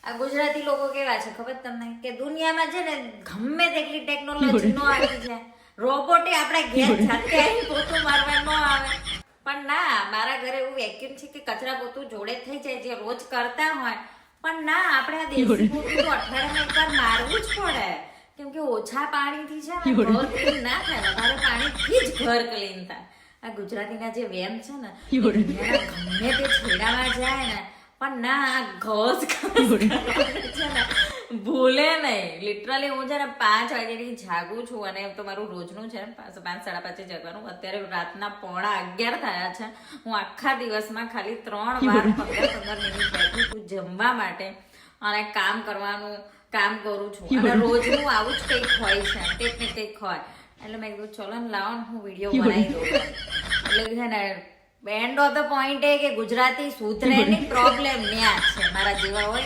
આ ગુજરાતી લોકો કેવા છે ખબર તમને કે દુનિયામાં છે ને ગમે તેટલી ટેકનોલોજી નો આવી છે, રોબોટે આપણા ઘેર જાતે આવી પોતું મારવા ન આવે. પણ ના, મારા ઘરે એવું વેક્યુમ છે કે કચરા પોતું જોડે થઈ જાય, જે રોજ કરતા હોય. પણ ના, આપણે આ દેશી પોતું તો અઠવાડિયામાં એકવાર મારવું જ પડે, કેમ કે ઓછા પાણીથી છે ને ઘર ક્લીન ના થાય, વધારે પાણીથી જ ઘર ક્લીન થાય. આ ગુજરાતીના જે વેમ છે ને, ગમે તે છેડામાં જાય ને, પણ ના, આ ઘસ છે ને ભૂલે નહીં. લિટરલી હું છે ને 5 વાગ્યાની જાગું છું, અને તો મારું રોજનું છે 5 સાડા 5 જગવાનું. અત્યારે રાતના 11:15 થયા છે. હું આખા દિવસમાં ખાલી 3 વાર 15 મિનિટ બેઠું છું જમવા માટે, અને કામ કરવાનું કામ કરું છું. અને રોજનું આવું જ કંઈક હોય છે, કંઈક ને કંઈક હોય. એટલે મેં કીધું ચલો ને લાવો ને હું વિડીયો બનાવી દઉં. એટલે છે ને એન્ડ ઓફ ધ પોઈન્ટ એ કે ગુજરાતી સુધરે નહીં, પ્રોબ્લેમ ન્યા છે. મારા જેવા હોય